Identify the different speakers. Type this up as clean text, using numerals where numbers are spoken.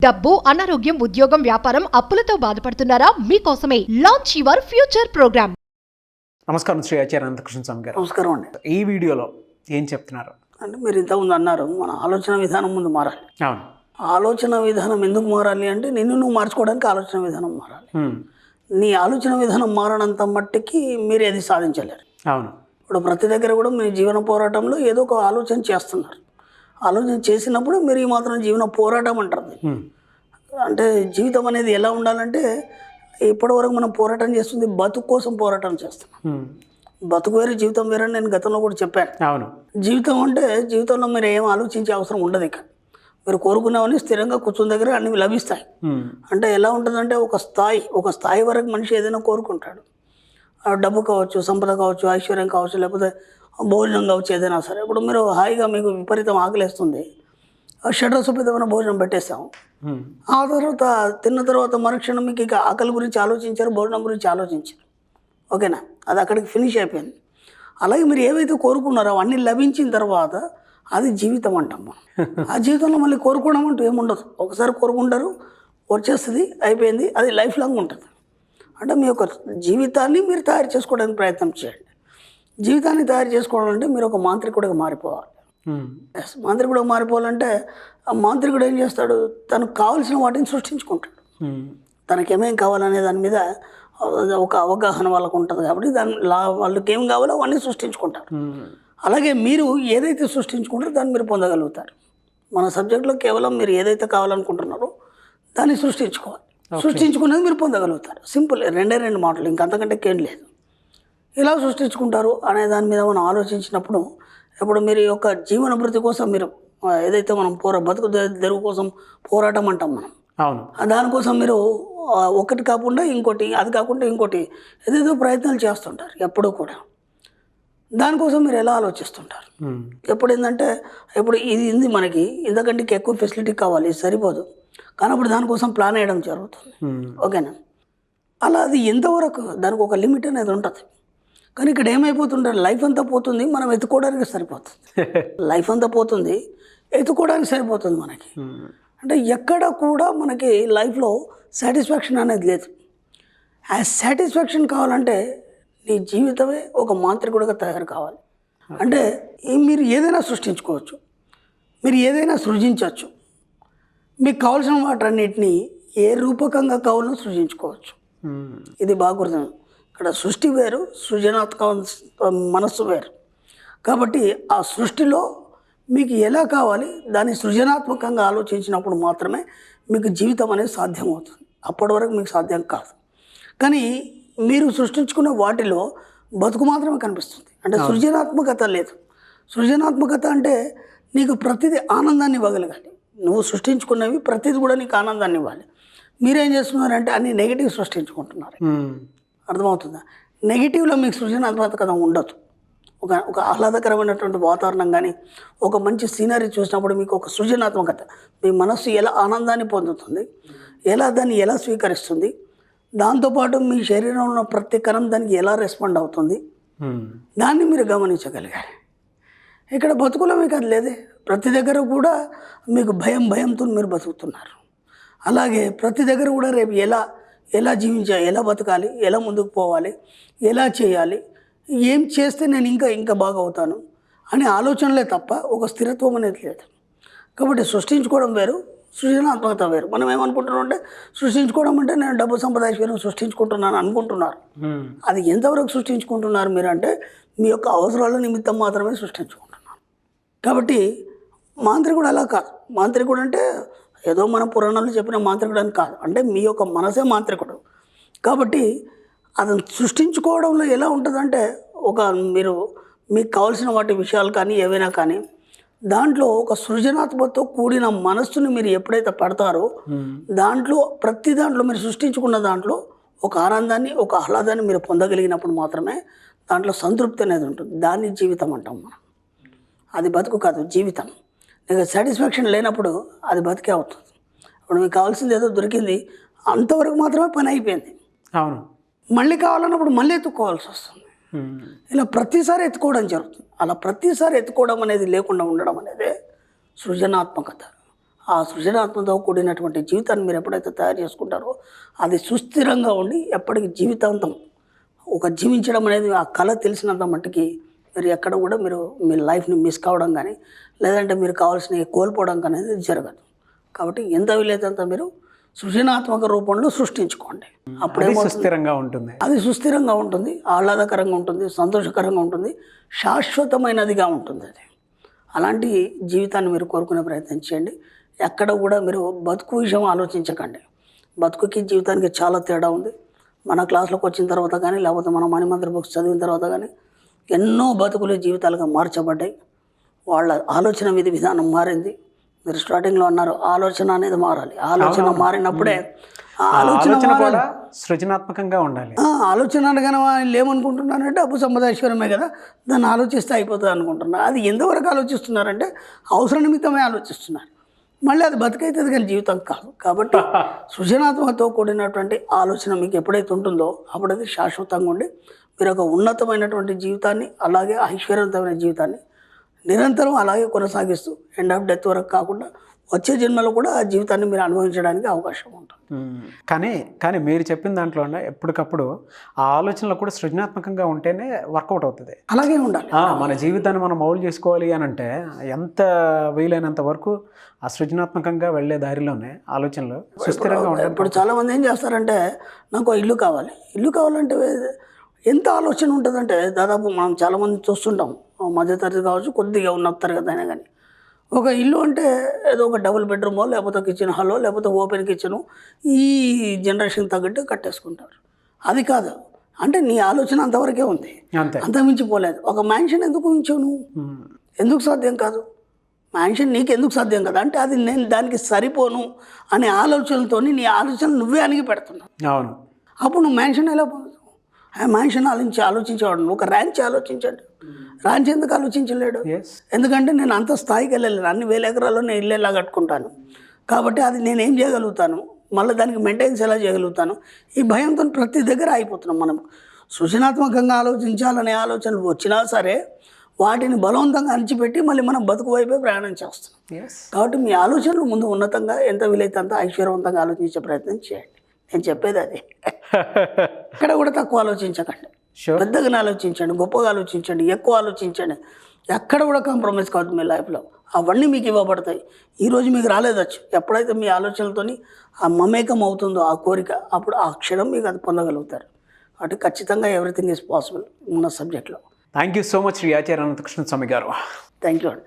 Speaker 1: డబ్బు, అనారోగ్యం, ఉద్యోగం, వ్యాపారం, అప్పులతో బాధపడుతున్నారా? మీకోసమే లాంచ్ యువర్ ఫ్యూచర్ ప్రోగ్రామ్.
Speaker 2: నమస్కారం శ్రీ ఆచార్య అనంతకృష్ణ స్వామి గారు.
Speaker 3: నమస్కారం అండి.
Speaker 2: ఈ వీడియోలో ఏం చెప్తున్నారు
Speaker 3: అంటే మీరు ఇంతకుముందు అన్నారు మన ఆలోచన విధానం ముందు మారాలి.
Speaker 2: అవును.
Speaker 3: ఆలోచన విధానం ఎందుకు మారాలి అంటే నిన్ను నువ్వు మార్చుకోవడానికి ఆలోచన విధానం మారాలి. నీ ఆలోచన విధానం మారనంత మట్టికి మీరు ఏది సాధించలేరు.
Speaker 2: అవును.
Speaker 3: ఇప్పుడు ప్రతి దగ్గర కూడా మీ జీవన పోరాటంలో ఏదో ఒక ఆలోచన చేస్తున్నారు. ఆలోచన చేసినప్పుడు మీరు ఈ మాత్రం జీవన పోరాటం అంటారు. అంటే జీవితం అనేది ఎలా ఉండాలంటే ఇప్పటివరకు మనం పోరాటం చేస్తుంది బతుకు కోసం పోరాటం చేస్తున్నాం. బతుకు వేరే జీవితం వేరే నేను గతంలో కూడా చెప్పాను.
Speaker 2: అవును.
Speaker 3: జీవితం అంటే జీవితంలో మీరు ఏం ఆలోచించే అవసరం ఉండదు. ఇక మీరు కోరుకున్నవన్నీ స్థిరంగా కూర్చున్న దగ్గర అన్ని లభిస్తాయి. అంటే ఎలా ఉంటుందంటే ఒక స్థాయి వరకు మనిషి ఏదైనా కోరుకుంటాడు. డబ్బు కావచ్చు, సంపద కావచ్చు, ఐశ్వర్యం కావచ్చు, లేకపోతే భోజనం కావచ్చు, ఏదైనా సరే. ఇప్పుడు మీరు హాయిగా మీకు విపరీతం ఆకలిస్తుంది, షడ్రసోపేతమైన భోజనం పెట్టేస్తాం. ఆ తర్వాత తిన్న తర్వాత మరుక్షణం మీకు ఇక ఆకలి గురించి ఆలోచించారు, భోజనం గురించి ఆలోచించారు. ఓకేనా? అది అక్కడికి ఫినిష్ అయిపోయింది. అలాగే మీరు ఏవైతే కోరుకున్నారో అవన్నీ లభించిన తర్వాత అది జీవితం అంటాం. ఆ జీవితంలో మళ్ళీ కోరుకోవడం అంటూ ఏముండదు. ఒకసారి కోరుకుంటారు, వచ్చేస్తుంది, అయిపోయింది. అది లైఫ్ లాంగ్ ఉంటుంది. అంటే మీ యొక్క జీవితాన్ని మీరు తయారు చేసుకోవడానికి ప్రయత్నం చేయండి. జీవితాన్ని తయారు చేసుకోవడం అంటే మీరు ఒక మాంత్రికుడిగా మారిపోవాలి. మాంత్రికుడిగా మారిపోవాలంటే ఆ మాంత్రికుడు ఏం చేస్తాడు? తనకు కావాల్సిన వాటిని సృష్టించుకుంటాడు. తనకేమేం కావాలనే దాని మీద ఒక అవగాహన వాళ్ళకు ఉంటుంది. కాబట్టి వాళ్ళకి ఏం కావాలో అవన్నీ సృష్టించుకుంటారు. అలాగే మీరు ఏదైతే సృష్టించుకుంటారో దాన్ని మీరు పొందగలుగుతారు. మన సబ్జెక్ట్లో కేవలం మీరు ఏదైతే కావాలనుకుంటున్నారో దాన్ని సృష్టించుకోవాలి. సృష్టించుకునేది మీరు పొందగలుగుతారు. సింపుల్, రెండు మాటలు, ఇంకంతకంటే ఏం లేదు. ఎలా సృష్టించుకుంటారు అనే దాని మీద మనం ఆలోచించినప్పుడు, ఇప్పుడు మీరు యొక్క జీవన భృతి కోసం మీరు ఏదైతే మనం బతుకు తెరువు కోసం పోరాటం అంటాం మనం.
Speaker 2: అవును.
Speaker 3: దానికోసం మీరు ఒకటి కాకుండా ఇంకోటి, అది కాకుండా ఇంకోటి ఏదేదో ప్రయత్నాలు చేస్తుంటారు ఎప్పుడూ కూడా. దానికోసం మీరు ఎలా ఆలోచిస్తుంటారు? ఎప్పుడు ఏంటంటే ఇప్పుడు ఇది మనకి ఇంతకంటే ఎక్కువ ఫెసిలిటీ కావాలి, సరిపోదు. కానీ అప్పుడు దానికోసం ప్లాన్ వేయడం జరుగుతుంది. ఓకేనా? అలా అది ఎంతవరకు దానికి ఒక లిమిట్ అనేది ఉంటుంది. కానీ ఇక్కడ ఏమైపోతుంటారు, లైఫ్ అంతా పోతుంది, మనం ఎత్తుకోవడానికి సరిపోతుంది. లైఫ్ అంతా పోతుంది, ఎత్తుకోవడానికి సరిపోతుంది మనకి. అంటే ఎక్కడ కూడా మనకి లైఫ్లో సాటిస్ఫాక్షన్ అనేది లేదు. ఆ సాటిస్ఫాక్షన్ కావాలంటే నీ జీవితమే ఒక మాంత్రికుడిగా తయారు కావాలి. అంటే మీరు ఏదైనా సృష్టించుకోవచ్చు, మీరు ఏదైనా సృజించవచ్చు. మీకు కావాల్సిన వాటన్నిటినీ ఏ రూపకంగా కావాలో సృజించుకోవచ్చు. ఇది బాగా గుర్తు. ఇక్కడ సృష్టి వేరు, సృజనాత్మక మనస్సు వేరు. కాబట్టి ఆ సృష్టిలో మీకు ఎలా కావాలి దాన్ని సృజనాత్మకంగా ఆలోచించినప్పుడు మాత్రమే మీకు జీవితం అనేది సాధ్యమవుతుంది. అప్పటి వరకు మీకు సాధ్యం కాదు. కానీ మీరు సృష్టించుకున్న వాటిలో బతుకు మాత్రమే కనిపిస్తుంది. అంటే సృజనాత్మకత లేదు. సృజనాత్మకత అంటే నీకు ప్రతిదీ ఆనందాన్ని ఇవ్వగలగాలి. నువ్వు సృష్టించుకున్నవి ప్రతిదీ కూడా నీకు ఆనందాన్ని ఇవ్వాలి. మీరేం చేస్తున్నారంటే అన్ని నెగిటివ్ సృష్టించుకుంటున్నారు. అర్థమవుతుందా? నెగిటివ్లో మీకు సృజనాత్మకత ఉండదు. ఒక ఆహ్లాదకరమైనటువంటి వాతావరణం కానీ, ఒక మంచి సీనరీ చూసినప్పుడు మీకు ఒక సృజనాత్మకత, మీ మనస్సు ఎలా ఆనందాన్ని పొందుతుంది, దాన్ని ఎలా స్వీకరిస్తుంది, దాంతోపాటు మీ శరీరంలో ఉన్న ప్రతి కణం దానికి ఎలా రెస్పాండ్ అవుతుంది, దాన్ని మీరు గమనించగలిగారు. ఇక్కడ బతుకులో మీకు అది లేదే. ప్రతి దగ్గర కూడా మీకు భయంతో మీరు బతుకుతున్నారు. అలాగే ప్రతి దగ్గర కూడా రేపు ఎలా జీవించాలి, ఎలా బతకాలి, ఎలా ముందుకు పోవాలి, ఎలా చేయాలి, ఏం చేస్తే నేను ఇంకా బాగా అవుతాను అనే ఆలోచనలే తప్ప ఒక స్థిరత్వం అనేది లేదు. కాబట్టి సృష్టించుకోవడం వేరు, సృజనాత్మకత వేరు. మనం ఏమనుకుంటున్నాం అంటే సృష్టించుకోవడం అంటే నేను డబ్బు, సంపద, ఐశ్వర్యం సృష్టించుకుంటున్నాను అనుకుంటున్నారు. అది ఎంతవరకు సృష్టించుకుంటున్నారు మీరు అంటే మీ యొక్క అవసరాల నిమిత్తం మాత్రమే సృష్టించుకుంటున్నారు. కాబట్టి మాంత్రికుడు అలా కాదు. మాంత్రికుడు అంటే ఏదో మన పురాణాలు చెప్పిన మాంత్రికుడు అని కాదు. అంటే మీ యొక్క మనసే మాంత్రికుడు. కాబట్టి అతను సృష్టించుకోవడంలో ఎలా ఉంటుందంటే మీరు మీకు కావాల్సిన వాటి విషయాలు కానీ ఏవైనా కానీ దాంట్లో ఒక సృజనాత్మకతో కూడిన మనస్సుని మీరు ఎప్పుడైతే పడతారో ప్రతి దాంట్లో మీరు సృష్టించుకున్న దాంట్లో ఒక ఆనందాన్ని, ఒక ఆహ్లాదాన్ని మీరు పొందగలిగినప్పుడు మాత్రమే దాంట్లో సంతృప్తి అనేది ఉంటుంది. దాన్ని జీవితం అంటాం మనం. అది బతుకు కాదు, జీవితం. నీకు సాటిస్ఫాక్షన్ లేనప్పుడు అది బతికే అవుతుంది. ఇప్పుడు మీకు కావాల్సింది ఏదో దొరికింది, అంతవరకు మాత్రమే పని అయిపోయింది.
Speaker 2: అవును.
Speaker 3: మళ్ళీ కావాలన్నప్పుడు మళ్ళీ ఎత్తుకోవాల్సి వస్తుంది. ఇలా ప్రతిసారి ఎత్తుకోవడం జరుగుతుంది. అలా ప్రతిసారి ఎత్తుకోవడం అనేది లేకుండా ఉండడం అనేది సృజనాత్మకత. ఆ సృజనాత్మకతో కూడినటువంటి జీవితాన్ని మీరు ఎప్పుడైతే తయారు చేసుకుంటారో అది సుస్థిరంగా ఉండి ఎప్పటికీ జీవితాంతం ఒక జీవించడం అనేది ఆ కళ తెలిసినంత మట్టుకి మీరు ఎక్కడ కూడా మీరు మీ లైఫ్ని మిస్ కావడం కానీ లేదంటే మీరు కావాల్సినవి కోల్పోవడం అనేది జరగదు. కాబట్టి ఎంత వీలైతే మీరు సృజనాత్మక రూపంలో సృష్టించుకోండి. అప్పుడే
Speaker 2: సుస్థిరంగా ఉంటుంది,
Speaker 3: అది సుస్థిరంగా ఉంటుంది, ఆహ్లాదకరంగా ఉంటుంది, సంతోషకరంగా ఉంటుంది, శాశ్వతమైనదిగా ఉంటుంది. అది అలాంటి జీవితాన్ని మీరు కోరుకునే ప్రయత్నం చేయండి. ఎక్కడ కూడా మీరు బతుకు విషయం ఆలోచించకండి. బతుకుకి జీవితానికి చాలా తేడా ఉంది. మన క్లాసులోకి వచ్చిన తర్వాత కానీ లేకపోతే మన మణిమంత్ర బుక్స్ చదివిన తర్వాత కానీ ఎన్నో బతుకులు జీవితాలుగా మార్చబడ్డాయి. వాళ్ళ ఆలోచన విధానం మారింది. మీరు స్టార్టింగ్లో అన్నారు ఆలోచన అనేది మారాలి. ఆలోచన మారినప్పుడే ఆలోచన
Speaker 2: కూడా సృజనాత్మకంగా ఉండాలి.
Speaker 3: ఆలోచన అనగానే వాళ్ళు ఏమనుకుంటున్నారంటే డబ్బు సంపదాశ్వరమే కదా, దాన్ని ఆలోచిస్తే అయిపోతుంది అనుకుంటున్నారు. అది ఎంతవరకు ఆలోచిస్తున్నారంటే అవసర నిమిత్తమే ఆలోచిస్తున్నారు. మళ్ళీ అది బతికైతుంది కానీ జీవితం కాదు. కాబట్టి సృజనాత్మకతో కూడినటువంటి ఆలోచన మీకు ఎప్పుడైతే ఉంటుందో అప్పుడు అది శాశ్వతంగా ఉండి మీరు ఒక ఉన్నతమైనటువంటి జీవితాన్ని అలాగే ఐశ్వర్యవంతమైన జీవితాన్ని నిరంతరం అలాగే కొనసాగిస్తూ ఎండ్ ఆఫ్ డెత్ వరకు కాకుండా వచ్చే జన్మలో కూడా ఆ జీవితాన్ని మీరు అనుభవించడానికి అవకాశం ఉంటుంది.
Speaker 2: కానీ మీరు చెప్పిన దాంట్లో ఎప్పటికప్పుడు ఆ ఆలోచనలో కూడా సృజనాత్మకంగా ఉంటేనే వర్కౌట్ అవుతుంది.
Speaker 3: అలాగే ఉండాలి.
Speaker 2: మన జీవితాన్ని మనం మౌల్డ్ చేసుకోవాలి అని అంటే ఎంత వీలైనంత వరకు ఆ సృజనాత్మకంగా వెళ్ళే దారిలోనే ఆలోచనలు సుస్థిరంగా ఉంటాయి.
Speaker 3: ఇప్పుడు చాలామంది ఏం చేస్తారంటే నాకు ఇల్లు కావాలి, ఇల్లు కావాలంటే ఎంత ఆలోచన ఉంటుందంటే దాదాపు మనం చాలామంది చూస్తుంటాం, మధ్యతరగతి కావచ్చు, కొద్దిగా ఉన్న తరగతి అయినా కానీ ఒక ఇల్లు అంటే ఏదో ఒక డబుల్ బెడ్రూమో లేకపోతే కిచెన్ హాలో లేకపోతే ఓపెన్ కిచెను ఈ జనరేషన్ తగ్గట్టు కట్టేసుకుంటారు. అది కాదు. అంటే నీ ఆలోచన అంతవరకే ఉంది, అంతకుమించి పోలేదు. ఒక మ్యాన్షన్ ఎందుకు ఉంచావు నువ్వు? ఎందుకు సాధ్యం కాదు? మ్యాన్షన్ నీకు ఎందుకు సాధ్యం కాదు అంటే అది నేను దానికి సరిపోను అనే ఆలోచనలతో నీ ఆలోచన నువ్వే అణిగి పెడుతున్నావు.
Speaker 2: అవును.
Speaker 3: అప్పుడు నువ్వు మ్యాన్షన్ ఎలా పొందుతావు? ఆ మ్యాన్షన్ ఆలోచించేవాడు నువ్వు ఒక ర్యాంచ్ ఆలోచించండి. ర్యాంచ్ ఎందుకు ఆలోచించలేడు? ఎందుకంటే నేను అంత స్థాయికి వెళ్ళలేను. అన్ని 1000 ఎకరాల్లో నేను ఇల్లు ఎలా కట్టుకుంటాను కాబట్టి అది నేనేం చేయగలుగుతాను, మళ్ళీ దానికి మెయింటెనెన్స్ ఎలా చేయగలుగుతాను, ఈ భయంతో ప్రతి దగ్గర అయిపోతున్నాం. మనం సృజనాత్మకంగా ఆలోచించాలనే ఆలోచనలు వచ్చినా సరే వాటిని బలవంతంగా అణిచిపెట్టి మళ్ళీ మనం బతుకు వైపే ప్రయాణం చేస్తున్నాం. కాబట్టి మీ ఆలోచనలు ముందు ఉన్నతంగా ఎంత వీలైతే అంత ఐశ్వర్యవంతంగా ఆలోచించే ప్రయత్నం చేయండి. నేను చెప్పేది అది. ఎక్కడ కూడా తక్కువ ఆలోచించకండి, పెద్దగా ఆలోచించండి, గొప్పగా ఆలోచించండి, ఎక్కువ ఆలోచించండి. ఎక్కడ కూడా కాంప్రమైజ్ కావద్దు మీ లైఫ్లో. అవన్నీ మీకు ఇవ్వబడతాయి. ఈరోజు మీకు రాలేదచ్చు, ఎప్పుడైతే మీ ఆలోచనలతోని ఆ మమేకం అవుతుందో ఆ కోరిక అప్పుడు ఆ క్షణం మీకు అది పొందగలుగుతారు. కాబట్టి ఖచ్చితంగా ఎవ్రీథింగ్ ఈజ్ పాసిబుల్ ఉన్న సబ్జెక్ట్లో.
Speaker 2: Thank you so much Shri Acharya Anantakrishna Swami garu.
Speaker 3: Thank you అండి.